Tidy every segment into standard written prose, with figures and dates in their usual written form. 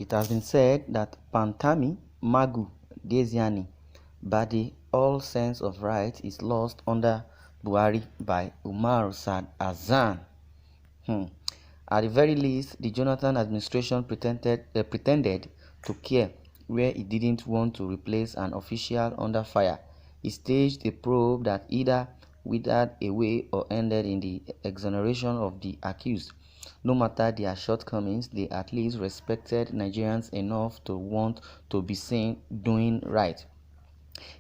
It has been said that Pantami, Magu, Deziani, Bade, all sense of right is lost under Buhari by Umar Sad Azan. At the very least, the Jonathan administration pretended to care where it didn't want to replace an official under fire. It staged a probe that either withered away or ended in the exoneration of the accused. No matter their shortcomings, they at least respected Nigerians enough to want to be seen doing right.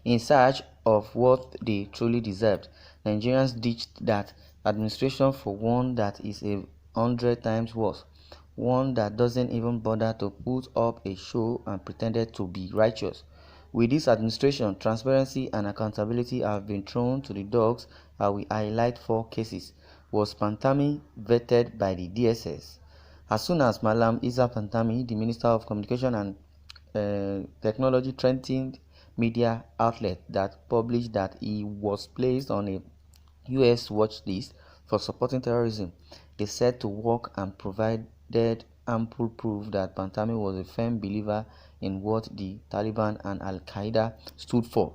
In search of what they truly deserved, Nigerians ditched that administration for one that is 100 times worse, one that doesn't even bother to put up a show and pretended to be righteous. With this administration, transparency and accountability have been thrown to the dogs. I will highlight 4 cases. Was Pantami vetted by the DSS? As soon as Malam Isa Pantami, the Minister of Communication and Technology, threatened media outlet that published that he was placed on a US watch list for supporting terrorism, they set to work and provided ample proof that Pantami was a firm believer in what the Taliban and Al-Qaeda stood for.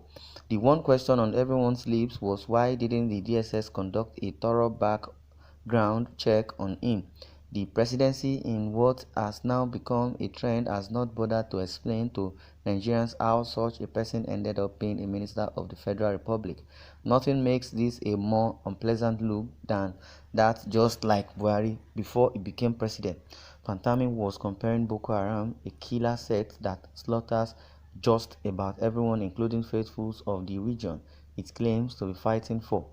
The one question on everyone's lips was, why didn't the DSS conduct a thorough background check on him? The presidency, in what has now become a trend, has not bothered to explain to Nigerians how such a person ended up being a minister of the Federal Republic. Nothing makes this a more unpleasant look than that, just like Buhari before he became president, Pantami was comparing Boko Haram, a killer sect that slaughters just about everyone, including faithfuls of the region it claims to be fighting for.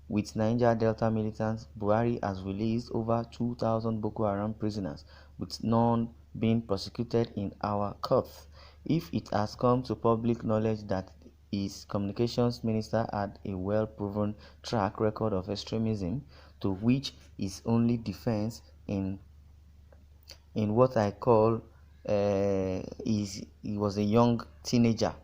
With Niger Delta militants, Buhari has released over 2,000 Boko Haram prisoners, with none being prosecuted in our courts. If it has come to public knowledge that his communications minister had a well-proven track record of extremism, to which his only defense in what I call he was a young teenager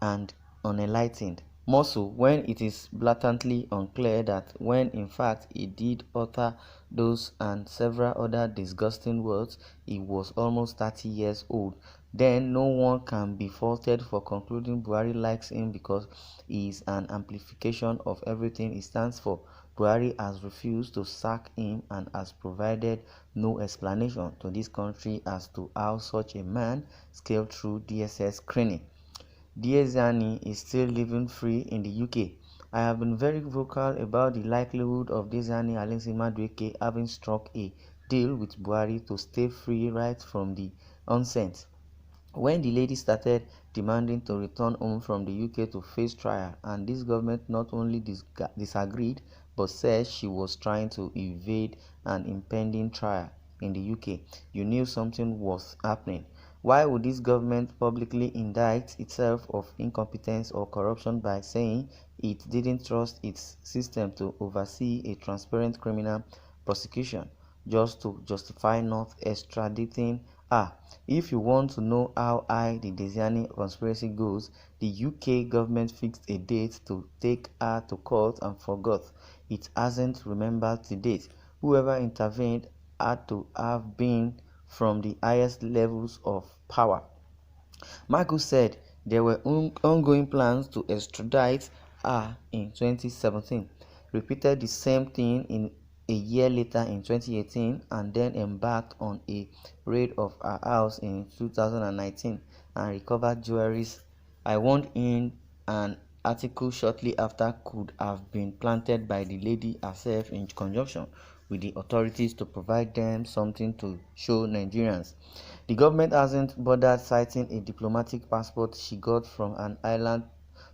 and unenlightened. More so when it is blatantly unclear that when in fact he did utter those and several other disgusting words, he was almost 30 years old. Then no one can be faulted for concluding Buhari likes him because he is an amplification of everything he stands for. Buhari has refused to sack him and has provided no explanation to this country as to how such a man scaled through DSS screening. Deziani is still living free in the UK. I have been very vocal about the likelihood of Deziani Alinsi Madueke having struck a deal with Buhari to stay free right from the onset. When the lady started demanding to return home from the UK to face trial, and this government not only disagreed but said she was trying to evade an impending trial in the UK, you knew something was happening. Why would this government publicly indict itself of incompetence or corruption by saying it didn't trust its system to oversee a transparent criminal prosecution, just to justify not extraditing her? If you want to know how high the Deziani conspiracy goes, the UK government fixed a date to take her to court and forgot. It hasn't remembered the date. Whoever intervened had to have been from the highest levels of power. Magu said there were ongoing plans to extradite her in 2017, repeated the same thing a year later in 2018, and then embarked on a raid of her house in 2019 and recovered jewelries. I warned in an article shortly after could have been planted by the lady herself in conjunction with the authorities to provide them something to show Nigerians. The government hasn't bothered citing a diplomatic passport she got from an island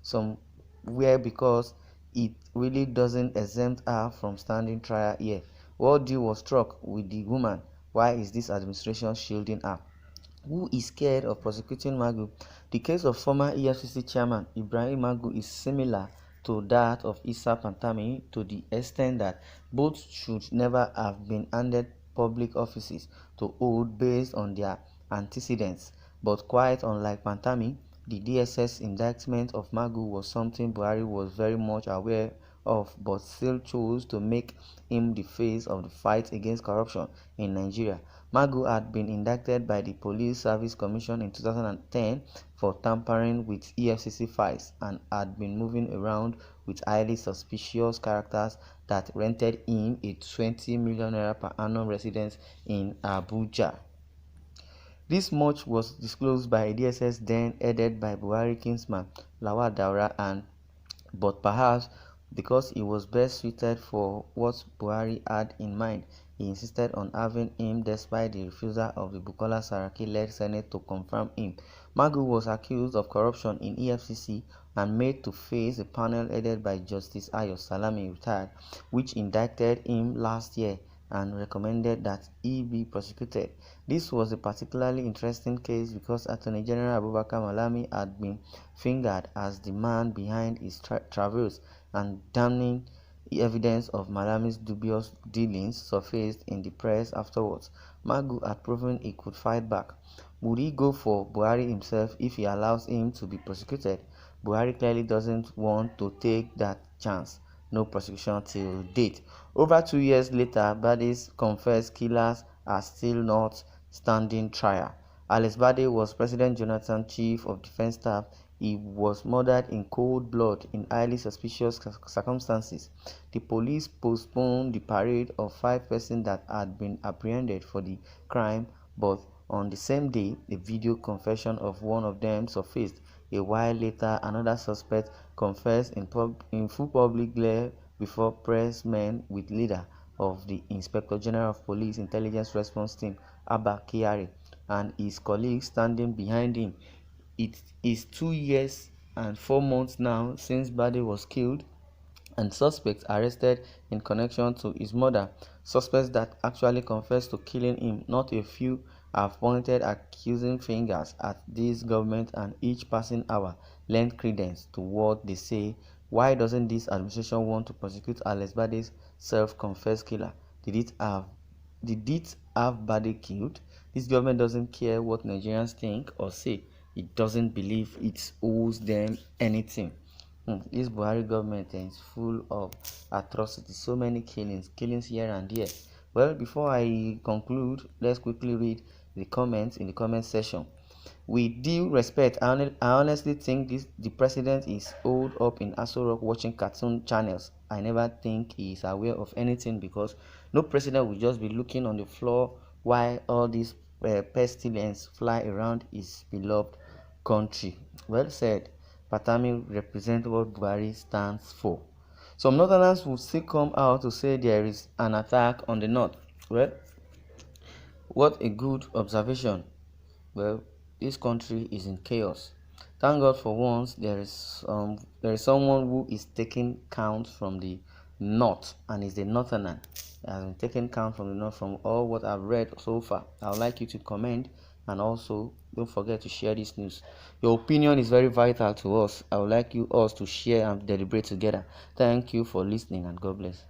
somewhere because it really doesn't exempt her from standing trial here. What deal was struck with the woman? Why is this administration shielding her? Who is scared of prosecuting Magu? The case of former EFCC chairman Ibrahim Magu is similar to that of Issa Pantami to the extent that both should never have been handed public offices to hold based on their antecedents. But quite unlike Pantami, the DSS indictment of Magu was something Buhari was very much aware off but still chose to make him the face of the fight against corruption in Nigeria. Magu had been indicted by the Police Service Commission in 2010 for tampering with EFCC files and had been moving around with highly suspicious characters that rented him a 20 million naira per annum residence in Abuja. This much was disclosed by DSS then headed by Buhari kinsman Lawal Daura, but perhaps because he was best suited for what Buhari had in mind, he insisted on having him despite the refusal of the Bukola Saraki-led Senate to confirm him. Magu was accused of corruption in EFCC and made to face a panel headed by Justice Ayo Salami retired, which indicted him last year and recommended that he be prosecuted. This was a particularly interesting case because Attorney General Abubakar Malami had been fingered as the man behind his travels, and damning evidence of Malami's dubious dealings surfaced in the press afterwards. Magu had proven he could fight back. Would he go for Buhari himself if he allows him to be prosecuted? Buhari clearly doesn't want to take that chance. No prosecution till date. Over 2 years later, Bade's confessed killers are still not standing trial. Alex Bade was President Jonathan's chief of defense staff. He was murdered in cold blood in highly suspicious circumstances. The police postponed the parade of 5 persons that had been apprehended for the crime, but on the same day, a video confession of one of them surfaced. A while later, another suspect confessed in full public glare before pressmen with leader of the Inspector General of Police Intelligence Response Team, Abba Kyari, and his colleagues standing behind him. It is 2 years and 4 months now since Bade was killed, and suspects arrested in connection to his murder. Suspects that actually confessed to killing him. Not a few have pointed accusing fingers at this government, and each passing hour lend credence to what they say. Why doesn't this administration want to prosecute Alex Bade's self-confessed killer? Did it have Bade killed? This government doesn't care what Nigerians think or say. It doesn't believe it owes them anything. This Buhari government is full of atrocities, so many killings here and there. Well, before I conclude, let's quickly read the comments in the comment section. With due respect, I honestly think the president is holed up in Aso Rock watching cartoon channels. I never think he is aware of anything, because no president will just be looking on the floor while all these pestilence fly around his beloved country. Well said. Pantami represents what Buhari stands for. Some northerners will still come out to say there is an attack on the north. Well, what a good observation. Well, this country is in chaos. Thank God for once there is someone who is taking count from the north, and is the northerner. Has been taking count from the north. From all what I've read so far, I would like you to comment, and also don't forget to share this news. Your opinion is very vital to us. I would like you all to share and deliberate together. Thank you for listening, and God bless.